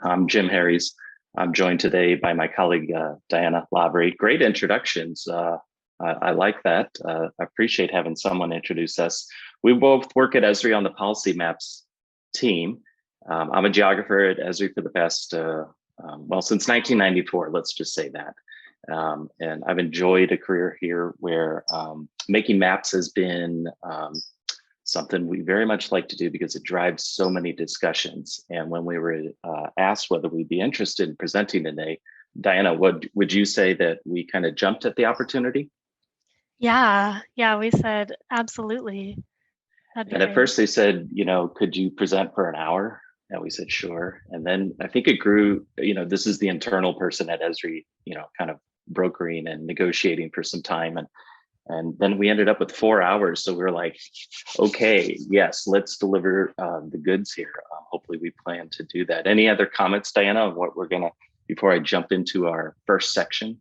I'm Jim Herries. I'm joined today by my colleague, Diana Lavery. Great introductions. I like that. I appreciate having someone introduce us. We both work at Esri on the policy maps team. I'm a geographer at Esri for the past, since 1994, let's just say that. And I've enjoyed a career here where making maps has been something we very much like to do because it drives so many discussions. And when we were asked whether we'd be interested in presenting today, Diana, would you say that we kind of jumped at the opportunity? Yeah, we said absolutely. That'd be And at great. first they said, could you present for an hour? And we said, sure. And then I think it grew, this is the internal person at Esri, kind of brokering and negotiating for some time. And then we ended up with 4 hours. So we were like, okay, yes, let's deliver the goods here. Hopefully we plan to do that. Any other comments, Diana, on what we're gonna, before I jump into our first section?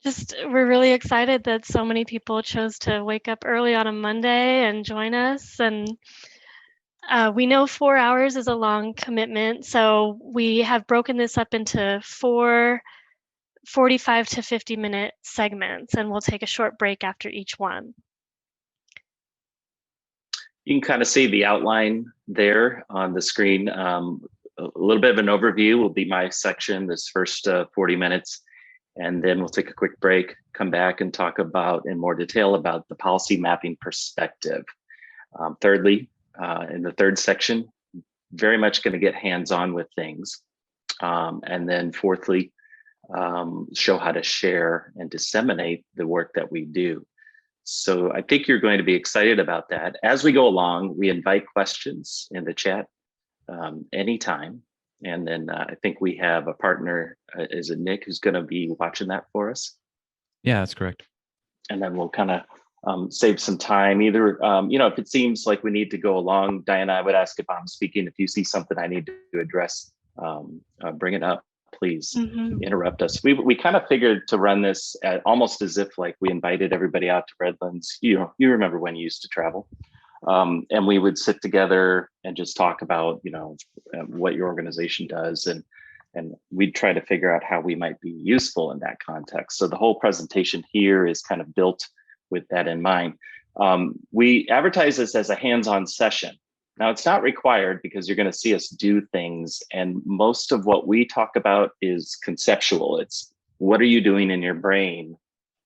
Just we're really excited that so many people chose to wake up early on a Monday and join us. And we know 4 hours is a long commitment. So we have broken this up into 45 to 50-minute segments, and we'll take a short break after each one. You can kind of see the outline there on the screen. A little bit of an overview will be my section, this first 40 minutes. And then we'll take a quick break, come back and talk about in more detail about the policy mapping perspective. Thirdly, in the third section, very much going to get hands-on with things. And then fourthly, show how to share and disseminate the work that we do. So I think you're going to be excited about that. As we go along, we invite questions in the chat anytime. And then I think we have a partner, is it Nick, who's going to be watching that for us? Yeah, that's correct. And then we'll kind of save some time. Either, if it seems like we need to go along, Diana, I would ask if I'm speaking, if you see something I need to address, bring it up, please interrupt us. We kind of figured to run this almost as if like we invited everybody out to Redlands. You remember when you used to travel. And we would sit together and just talk about, what your organization does. And we'd try to figure out how we might be useful in that context. So the whole presentation here is kind of built with that in mind. We advertise this as a hands-on session. Now, it's not required because you're going to see us do things. And most of what we talk about is conceptual. It's what are you doing in your brain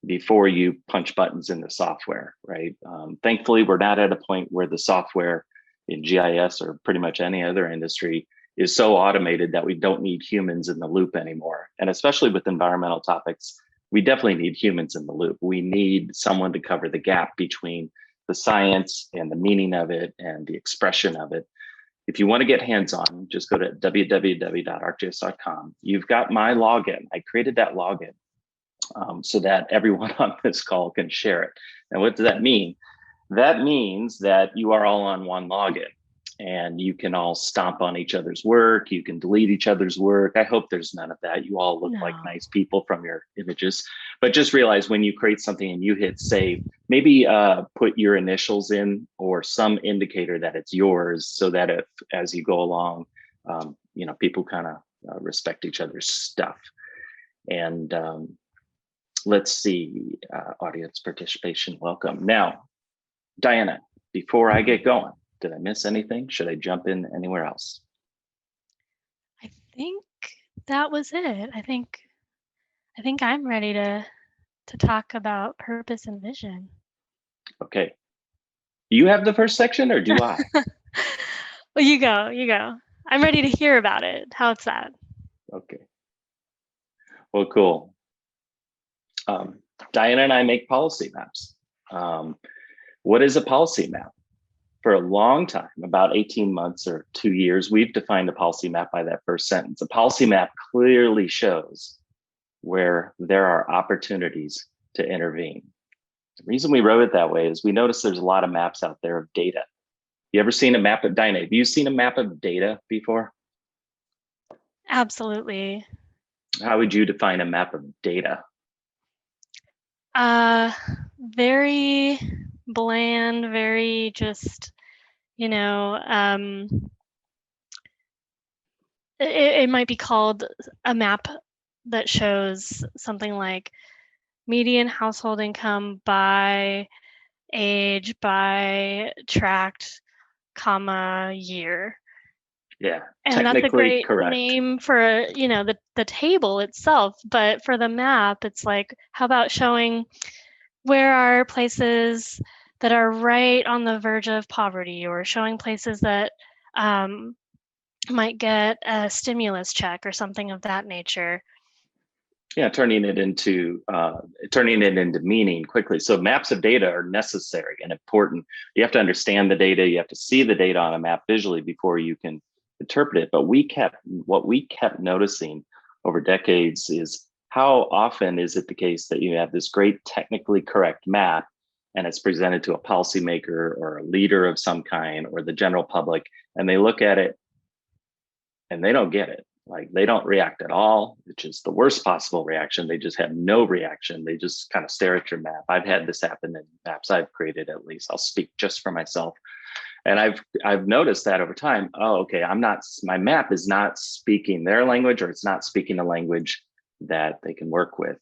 before you punch buttons in the software, right? Thankfully, we're not at a point where the software in GIS or pretty much any other industry is so automated that we don't need humans in the loop anymore. And especially with environmental topics, we definitely need humans in the loop. We need someone to cover the gap between the science and the meaning of it and the expression of it. If you want to get hands-on, just go to www.arcgis.com. You've got my login. I created that login so that everyone on this call can share it. And what does that mean? That means that you are all on one login and you can all stomp on each other's work. You can delete each other's work. I hope there's none of that. You all look like nice people from your images, but just realize when you create something and you hit save, maybe put your initials in or some indicator that it's yours so that if, as you go along, people kind of respect each other's stuff. And let's see, audience participation, welcome. Now, Diana, before I get going, did I miss anything? Should I jump in anywhere else? I think that was it. I think I'm ready to talk about purpose and vision. Okay. You have the first section or do I? Well, you go. I'm ready to hear about it. How's that? Okay. Well, cool. Diana and I make policy maps. What is a policy map? For a long time, about 18 months or 2 years, we've defined a policy map by that first sentence. A policy map clearly shows where there are opportunities to intervene. The reason we wrote it that way is we noticed there's a lot of maps out there of data. You ever seen a map of Diana? Have you seen a map of data before? Absolutely. How would you define a map of data? Very bland, very just, it might be called a map that shows something like median household income by age, by tract, comma, year. Yeah, And that's a technically great correct. name for, the table itself. But for the map, it's like, how about showing where are places that are right on the verge of poverty, or showing places that um, might get a stimulus check or something of that nature. Yeah, turning it into meaning quickly. So maps of data are necessary and important. You have to understand the data. You have to see the data on a map visually before you can interpret it. But what we kept noticing over decades is how often is it the case that you have this great technically correct map and it's presented to a policymaker or a leader of some kind or the general public, and they look at it and they don't get it. Like they don't react at all, which is the worst possible reaction. They just have no reaction. They just kind of stare at your map. I've had this happen in maps I've created, at least. I'll speak just for myself. And I've noticed that over time. Oh, okay, my map is not speaking their language, or it's not speaking a language that they can work with.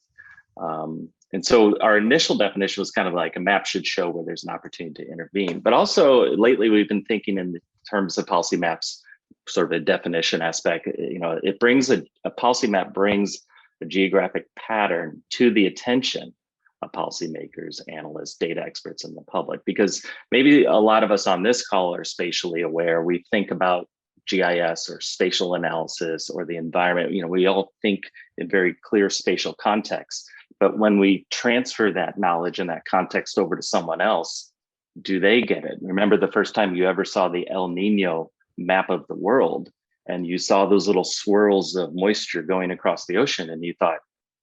And so our initial definition was kind of like a map should show where there's an opportunity to intervene. But also lately we've been thinking in terms of policy maps, sort of a definition aspect. It brings a policy map brings a geographic pattern to the attention of policymakers, analysts, data experts, and the public, because maybe a lot of us on this call are spatially aware. We think about GIS or spatial analysis or the environment. We all think in very clear spatial context. But when we transfer that knowledge and that context over to someone else, do they get it? Remember the first time you ever saw the El Nino map of the world and you saw those little swirls of moisture going across the ocean and you thought,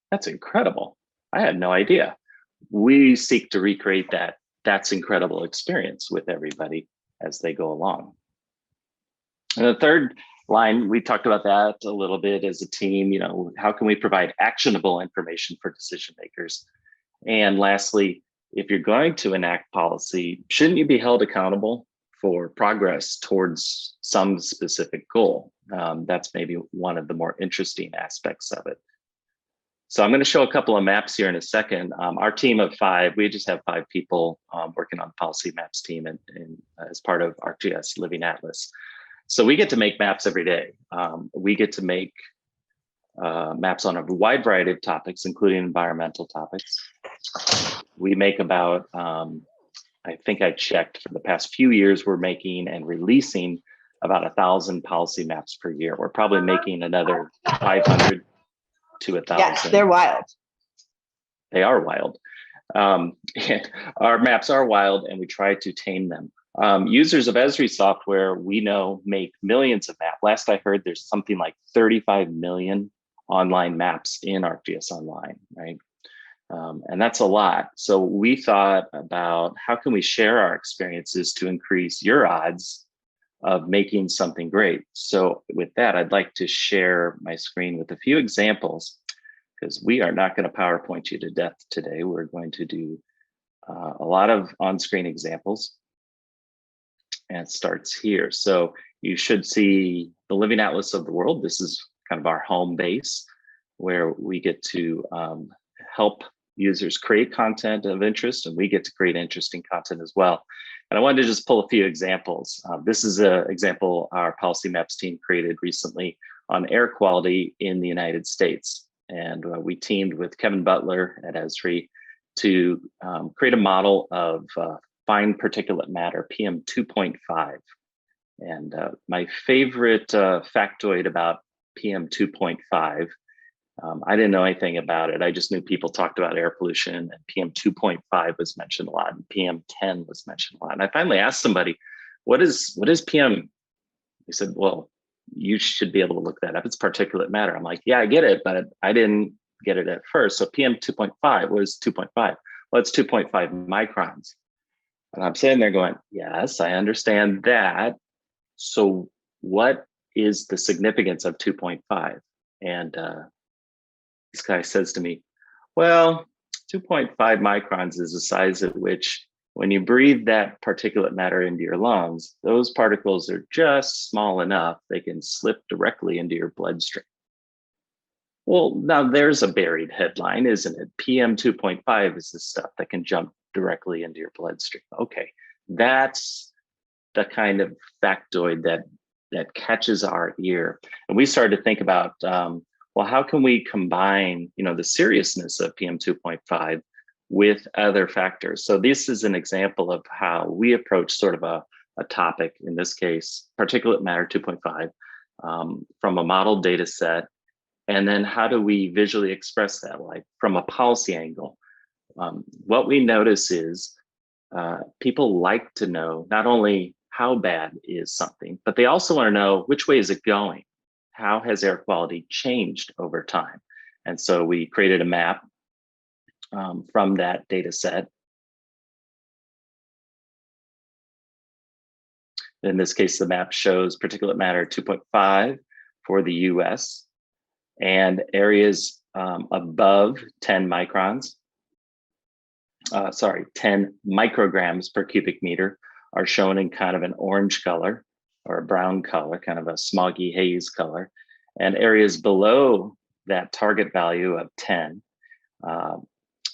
that's incredible. I had no idea. We seek to recreate that's incredible experience with everybody as they go along. And the third line, we talked about that a little bit as a team. How can we provide actionable information for decision makers? And lastly, if you're going to enact policy, shouldn't you be held accountable for progress towards some specific goal? That's maybe one of the more interesting aspects of it. So I'm going to show a couple of maps here in a second. Our team of 5, we just have 5 people working on the policy maps team and as part of ArcGIS Living Atlas. So we get to make maps every day. We get to make maps on a wide variety of topics, including environmental topics. We make about, I think I checked for the past few years, we're making and releasing about 1,000 policy maps per year. We're probably making another 500 to 1,000. Yes, they're wild. They are wild. Our maps are wild and we try to tame them. Users of Esri software, we know, make millions of maps. Last I heard, there's something like 35 million online maps in ArcGIS Online, right? And that's a lot. So we thought about how can we share our experiences to increase your odds of making something great. So with that, I'd like to share my screen with a few examples, because we are not going to PowerPoint you to death today. We're going to do a lot of on-screen examples. And it starts here. So you should see the Living Atlas of the world. This is kind of our home base where we get to help users create content of interest, and we get to create interesting content as well. And I wanted to just pull a few examples. This is an example our Policy Maps team created recently on air quality in the United States. And we teamed with Kevin Butler at Esri to create a model of fine particulate matter, PM2.5. And my favorite factoid about PM2.5, I didn't know anything about it. I just knew people talked about air pollution, and PM2.5 was mentioned a lot, and PM10 was mentioned a lot. And I finally asked somebody, what is PM? He said, well, you should be able to look that up. It's particulate matter. I'm like, yeah, I get it, but I didn't get it at first. So PM2.5 was 2.5. Well, it's 2.5 microns. And I'm sitting there going, yes, I understand that. So what is the significance of 2.5? And this guy says to me, well, 2.5 microns is the size at which When you breathe that particulate matter into your lungs, those particles are just small enough they can slip directly into your bloodstream. Well, now there's a buried headline, isn't it? PM 2.5 is the stuff that can jump directly into your bloodstream. Okay, that's the kind of factoid that catches our ear. And we started to think about, well, how can we combine, the seriousness of PM 2.5 with other factors? So this is an example of how we approach sort of a topic, in this case, particulate matter 2.5, from a model data set. And then how do we visually express that, like from a policy angle? What we notice is people like to know not only how bad is something, but they also want to know which way is it going? How has air quality changed over time? And so we created a map from that data set. In this case, the map shows particulate matter 2.5 for the US and areas above 10 microns, 10 micrograms per cubic meter are shown in kind of an orange color or a brown color, kind of a smoggy haze color. And areas below that target value of 10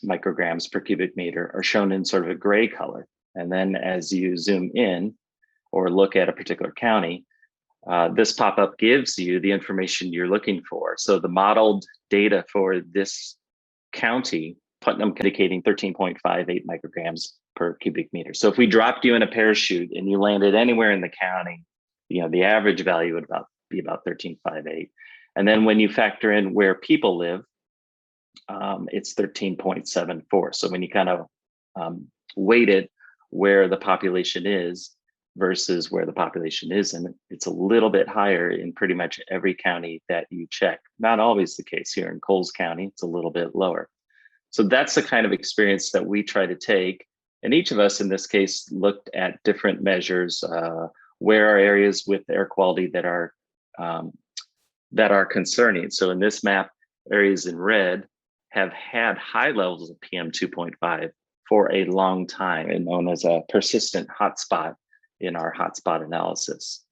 micrograms per cubic meter are shown in sort of a gray color. And then as you zoom in or look at a particular county, this pop-up gives you the information you're looking for. So the modeled data for this county, Putnam, indicating 13.58 micrograms per cubic meter. So if we dropped you in a parachute and you landed anywhere in the county, the average value would be about 13.58. And then when you factor in where people live, it's 13.74. So when you kind of weight it where the population is versus where the population isn't, it's a little bit higher in pretty much every county that you check. Not always the case here in Coles County, it's a little bit lower. So that's the kind of experience that we try to take. And each of us in this case looked at different measures. Where are areas with air quality that are concerning? So in this map, areas in red have had high levels of PM 2.5 for a long time and known as a persistent hotspot in our hotspot analysis.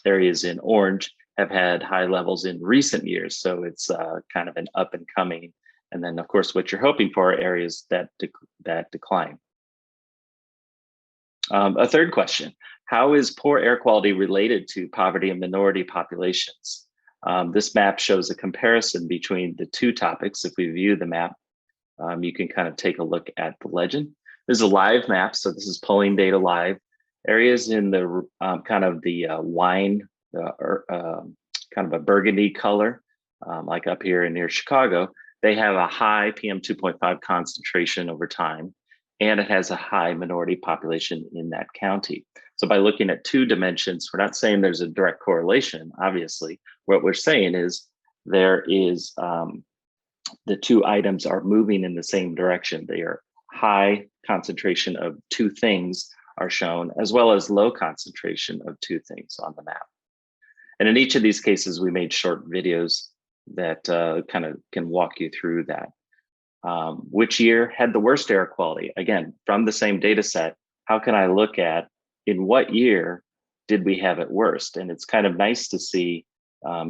Areas in orange have had high levels in recent years, so it's kind of an up and coming. And then, of course, what you're hoping for are areas that decline. A third question: how is poor air quality related to poverty and minority populations? This map shows a comparison between the two topics. If we view the map, you can kind of take a look at the legend. This is a live map, so this is pulling data live. Areas in the kind of the wine, kind of a burgundy color, like up here near Chicago, they have a high PM 2.5 concentration over time, and it has a high minority population in that county. So by looking at two dimensions, we're not saying there's a direct correlation, obviously. What we're saying is there is, the two items are moving in the same direction. They are high concentration of two things are shown, as well as low concentration of two things on the map. And in each of these cases, we made short videos that kind of can walk you through that. Which year had the worst air quality? Again, from the same data set, how can I look at in what year did we have it worst? And it's kind of nice to see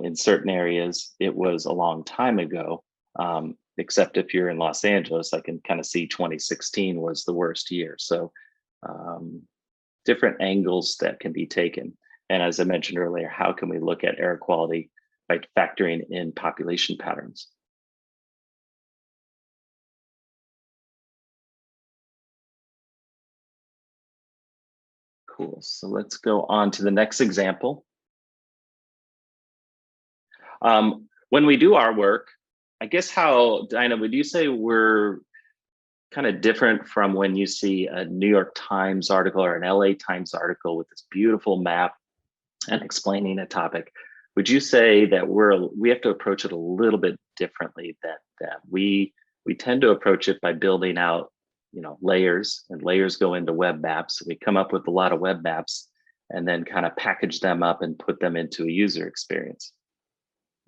in certain areas, it was a long time ago, except if you're in Los Angeles, I can kind of see 2016 was the worst year. So different angles that can be taken. And as I mentioned earlier, how can we look at air quality by factoring in population patterns? Cool, so let's go on to the next example. When we do our work, I guess how, Dinah, would you say we're kind of different from when you see a New York Times article or an LA Times article with this beautiful map and explaining a topic? Would you say that we have to approach it a little bit differently than them? We tend to approach it by building out, layers, and layers go into web maps. We come up with a lot of web maps and then kind of package them up and put them into a user experience.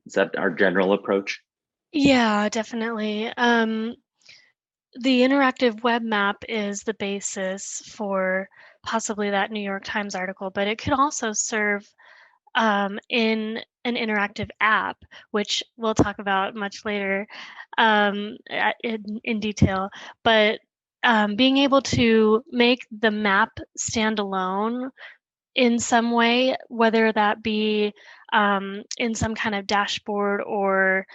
Is that our general approach? Yeah, definitely. the interactive web map is the basis for possibly that New York Times article, but it could also serve in an interactive app, which we'll talk about much later in detail. But being able to make the map stand alone in some way, whether that be in some kind of dashboard or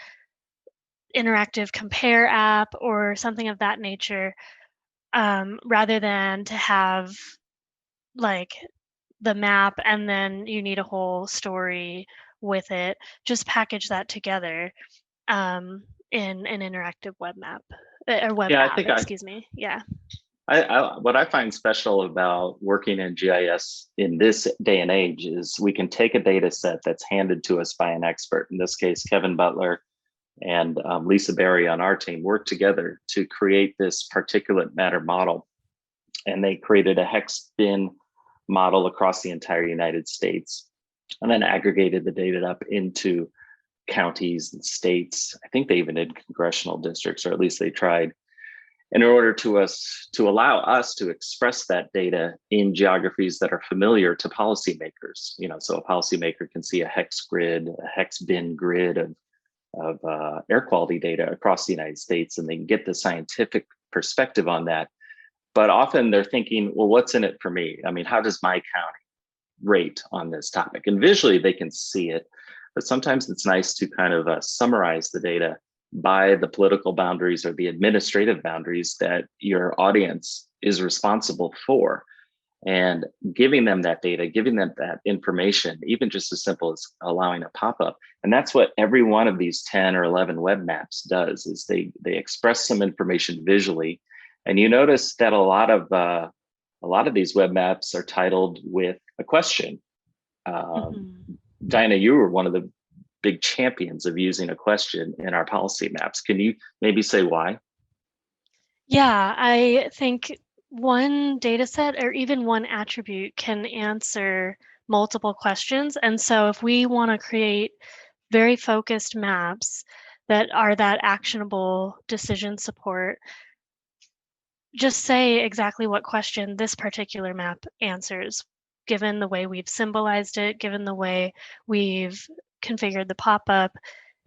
interactive compare app or something of that nature, rather than to have like the map and then you need a whole story with it. Just package that together in an interactive web map or web Yeah, I app, think excuse me. Yeah. what I find special about working in GIS in this day and age is we can take a data set that's handed to us by an expert. In this case, Kevin Butler and Lisa Berry on our team worked together to create this particulate matter model. And they created a hex bin model across the entire United States and then aggregated the data up into counties and states. I think they even did congressional districts, or at least they tried, in order to allow us to express that data in geographies that are familiar to policymakers. So a policymaker can see a hex grid, a hex bin grid of air quality data across the United States, and they can get the scientific perspective on that. But often they're thinking, well, what's in it for me? I mean, how does my county rate on this topic? And visually they can see it, but sometimes it's nice to kind of summarize the data by the political boundaries or the administrative boundaries that your audience is responsible for. And giving them that data, giving them that information, even just as simple as allowing a pop-up. And that's what every one of these 10 or 11 web maps does, is they express some information visually. And you notice that a lot of these web maps are titled with a question. Diana, you were one of the big champions of using a question in our policy maps. Can you maybe say why? Yeah, I think one data set or even one attribute can answer multiple questions. And so if we want to create very focused maps that are that actionable decision support, just say exactly what question this particular map answers, given the way we've symbolized it, given the way we've configured the pop-up,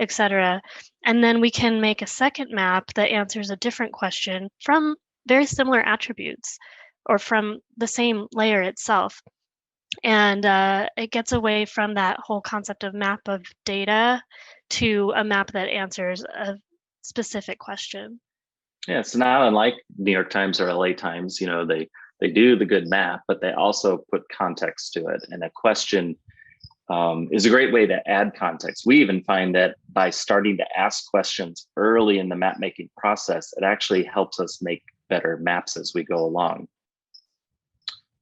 etc. And then we can make a second map that answers a different question from very similar attributes or from the same layer itself. And it gets away from that whole concept of map of data to a map that answers a specific question. Yeah, it's not unlike New York Times or LA Times. They do the good map, but they also put context to it. And a question is a great way to add context. We even find that by starting to ask questions early in the map making process, it actually helps us make better maps as we go along.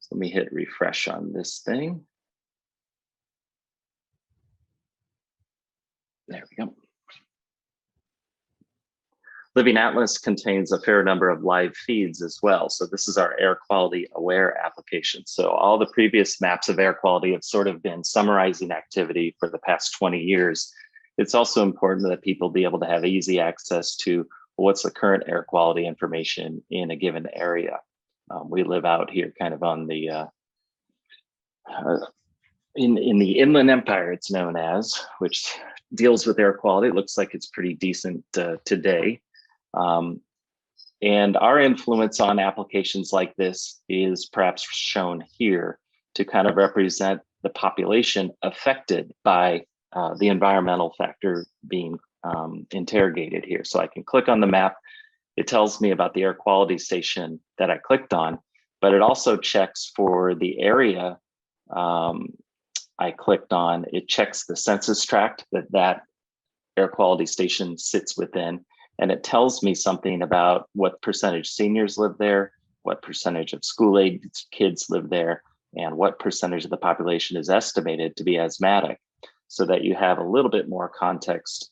So let me hit refresh on this thing. There we go. Living Atlas contains a fair number of live feeds as well. So this is our air quality aware application. So all the previous maps of air quality have sort of been summarizing activity for the past 20 years. It's also important that people be able to have easy access to what's the current air quality information in a given area. We live out here kind of on the, in the Inland Empire, it's known as, which deals with air quality. It looks like it's pretty decent today. And our influence on applications like this is perhaps shown here to kind of represent the population affected by the environmental factor being interrogated here. So I can click on the map. It tells me about the air quality station that I clicked on, but it also checks for the area I clicked on. It checks the census tract that air quality station sits within. And it tells me something about what percentage seniors live there, what percentage of school-age kids live there, and what percentage of the population is estimated to be asthmatic, so that you have a little bit more context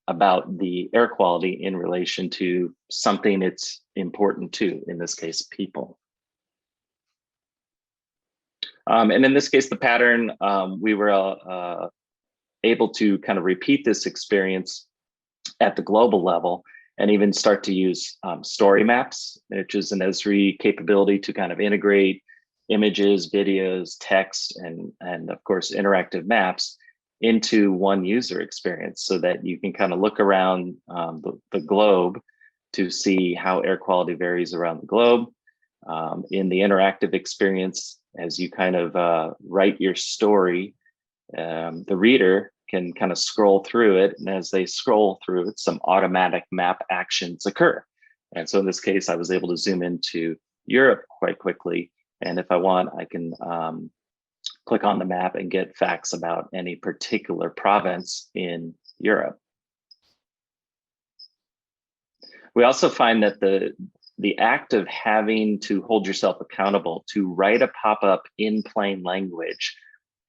about the air quality in relation to something it's important to, in this case, people. And in this case, the pattern, we were able to kind of repeat this experience at the global level. and even start to use story maps, which is an Esri capability to kind of integrate images, videos, text, and of course, interactive maps into one user experience so that you can kind of look around the globe to see how air quality varies around the globe. In the interactive experience, as you kind of write your story, the reader can kind of scroll through it. And as they scroll through it, some automatic map actions occur. And so in this case, I was able to zoom into Europe quite quickly. And if I want, I can click on the map and get facts about any particular province in Europe. We also find that the act of having to hold yourself accountable to write a pop-up in plain language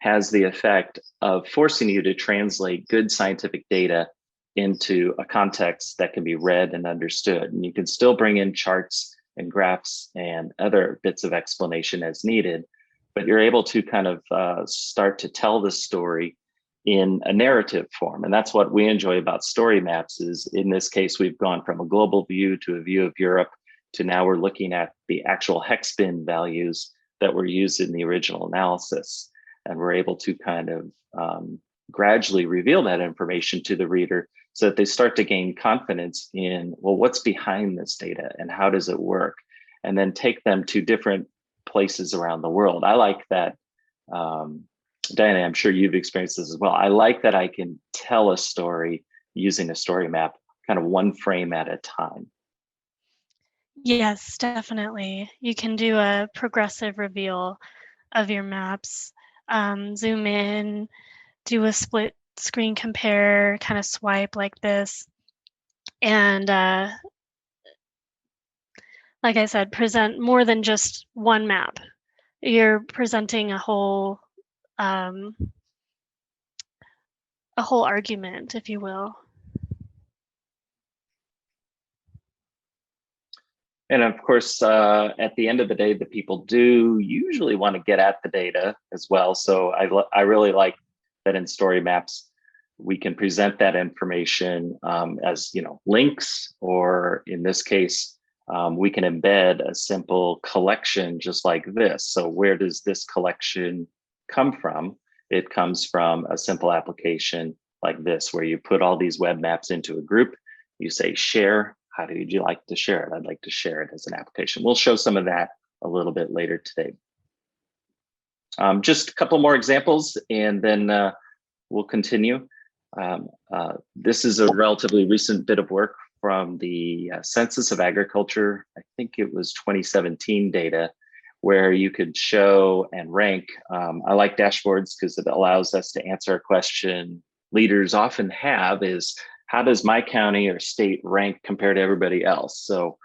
has the effect of forcing you to translate good scientific data into a context that can be read and understood. And you can still bring in charts and graphs and other bits of explanation as needed, but you're able to kind of start to tell the story in a narrative form. And that's what we enjoy about story maps is, in this case, we've gone from a global view to a view of Europe to now we're looking at the actual hex bin values that were used in the original analysis. And we're able to kind of gradually reveal that information to the reader so that they start to gain confidence in, well, what's behind this data and how does it work? And then take them to different places around the world. I like that, Diana, I'm sure you've experienced this as well. I like that I can tell a story using a story map, kind of one frame at a time. Yes, definitely. You can do a progressive reveal of your maps, zoom in, do a split screen compare, kind of swipe like this. And like I said, present more than just one map. You're presenting a whole argument, if you will. And of course, at the end of the day, the people do usually want to get at the data as well. So I really like that in story maps, we can present that information as links, or in this case, we can embed a simple collection just like this. So where does this collection come from? It comes from a simple application like this, where you put all these web maps into a group, you say share. How do you like to share it? I'd like to share it as an application. We'll show some of that a little bit later today. Just a couple more examples, and then we'll continue. This is a relatively recent bit of work from the Census of Agriculture. I think it was 2017 data, where you could show and rank. I like dashboards because it allows us to answer a question leaders often have, is how does my county or state rank compared to everybody else? So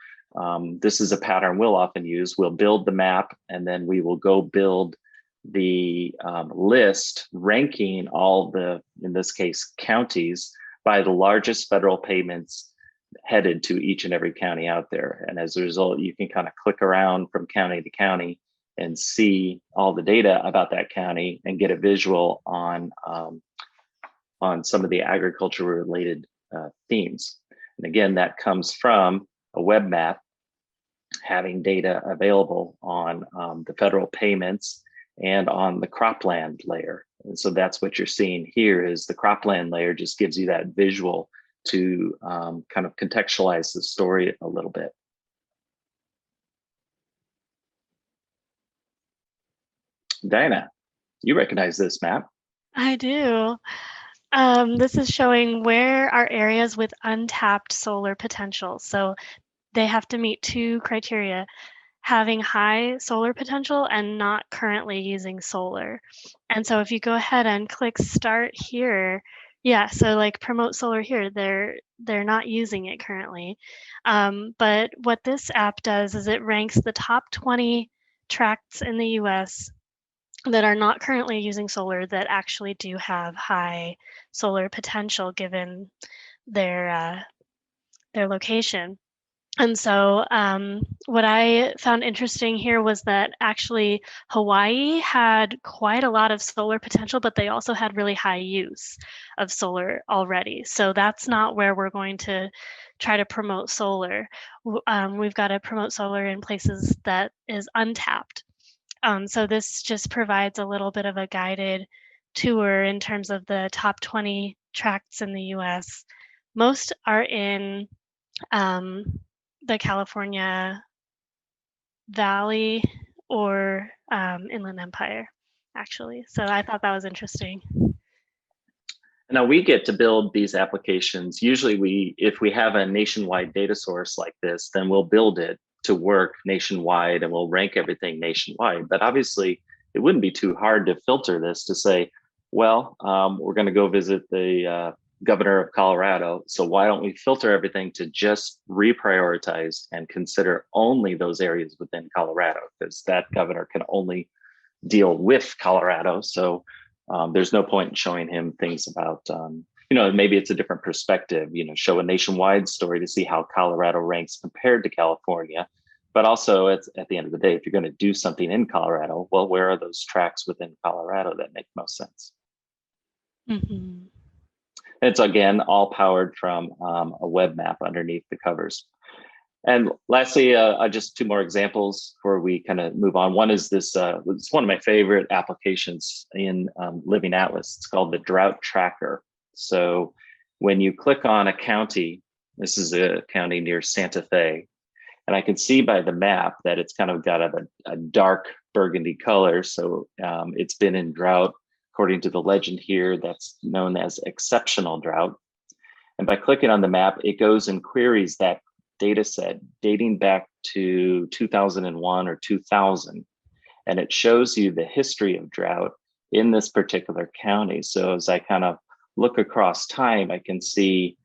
this is a pattern we'll often use. We'll build the map, and then we will go build the list ranking all the, in this case, counties by the largest federal payments headed to each and every county out there. And as a result, you can kind of click around from county to county and see all the data about that county and get a visual on some of the agriculture related themes. And again, that comes from a web map having data available on the federal payments and on the cropland layer. And so that's what you're seeing here, is the cropland layer just gives you that visual to kind of contextualize the story a little bit. Diana, you recognize this map? I do. This is showing where are areas with untapped solar potential. So they have to meet two criteria: having high solar potential and not currently using solar. And so if you go ahead and click start here, yeah, so like promote solar here, they're not using it currently. But what this app does is it ranks the top 20 tracts in the US that are not currently using solar that actually do have high solar potential given their location. And so what I found interesting here was that actually Hawaii had quite a lot of solar potential, but they also had really high use of solar already. So that's not where we're going to try to promote solar. We've got to promote solar in places that is untapped. So this just provides a little bit of a guided tour in terms of the top 20 tracts in the US. Most are in the California Valley or Inland Empire, actually. So I thought that was interesting. Now we get to build these applications. Usually if we have a nationwide data source like this, then we'll build it to work nationwide and we'll rank everything nationwide. But obviously it wouldn't be too hard to filter this to say, well, we're going to go visit the governor of Colorado. So why don't we filter everything to just reprioritize and consider only those areas within Colorado, because that governor can only deal with Colorado. So there's no point in showing him things about, maybe it's a different perspective, show a nationwide story to see how Colorado ranks compared to California. But also at the end of the day, if you're going to do something in Colorado, well, where are those tracks within Colorado that make most sense? Mm-hmm. It's again, all powered from a web map underneath the covers. And lastly, just two more examples before we kind of move on. One is this, it's one of my favorite applications in Living Atlas. It's called the Drought Tracker. So when you click on a county, this is a county near Santa Fe, and I can see by the map that it's kind of got a dark burgundy color. So it's been in drought, according to the legend here, that's known as exceptional drought. And by clicking on the map, it goes and queries that data set dating back to 2001 or 2000. And it shows you the history of drought in this particular county. So as I kind of look across time, I can see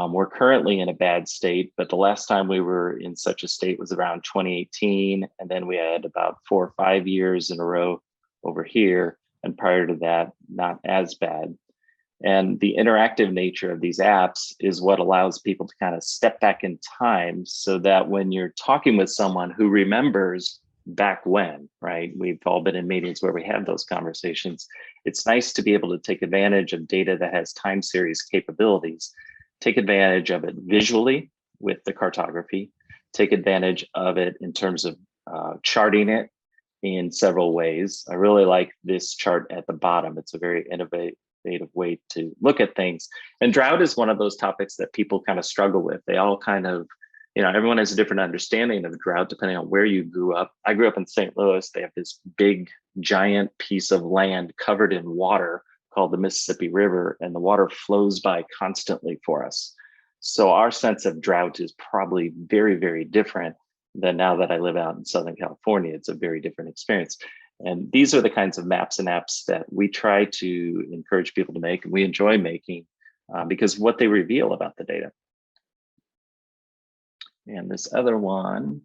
we're currently in a bad state, but the last time we were in such a state was around 2018. And then we had about 4 or 5 years in a row over here. And prior to that, not as bad. And the interactive nature of these apps is what allows people to kind of step back in time so that when you're talking with someone who remembers back when, right? We've all been in meetings where we have those conversations. It's nice to be able to take advantage of data that has time series capabilities, take advantage of it visually with the cartography, take advantage of it in terms of charting it in several ways. I really like this chart at the bottom. It's a very innovative way to look at things. And drought is one of those topics that people kind of struggle with. They all kind of, everyone has a different understanding of drought depending on where you grew up. I grew up in St. Louis. They have this big, giant piece of land covered in water called the Mississippi River, and the water flows by constantly for us. So our sense of drought is probably very, very different than now that I live out in Southern California. It's a very different experience. And these are the kinds of maps and apps that we try to encourage people to make, and we enjoy making because what they reveal about the data. And this other one,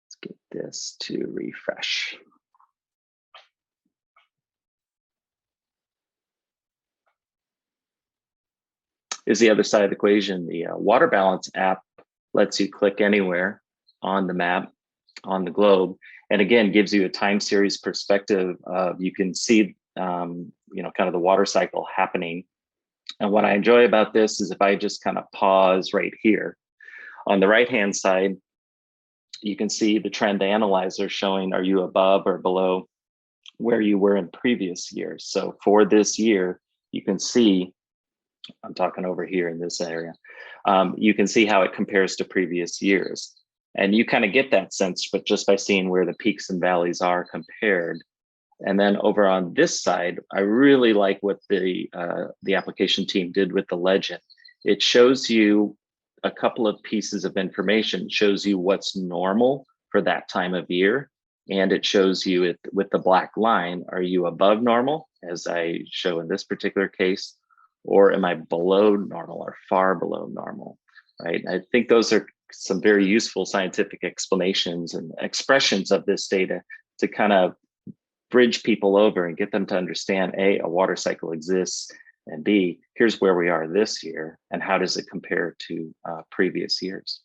let's get this to refresh. Is the other side of the equation. The water balance app lets you click anywhere on the map, on the globe, and again gives you a time series perspective of, you can see kind of the water cycle happening. And what I enjoy about this is if I just kind of pause right here on the right hand side, you can see the trend analyzer showing, are you above or below where you were in previous years. So for this year, you can see, I'm talking over here in this area, you can see how it compares to previous years. And you kind of get that sense, but just by seeing where the peaks and valleys are compared. And then over on this side, I really like what the application team did with the legend. It shows you a couple of pieces of information. It shows you what's normal for that time of year. And it shows you it with the black line, are you above normal, as I show in this particular case, or am I below normal or far below normal, right? I think those are some very useful scientific explanations and expressions of this data to kind of bridge people over and get them to understand, A, a water cycle exists, and B, here's where we are this year, and how does it compare to previous years.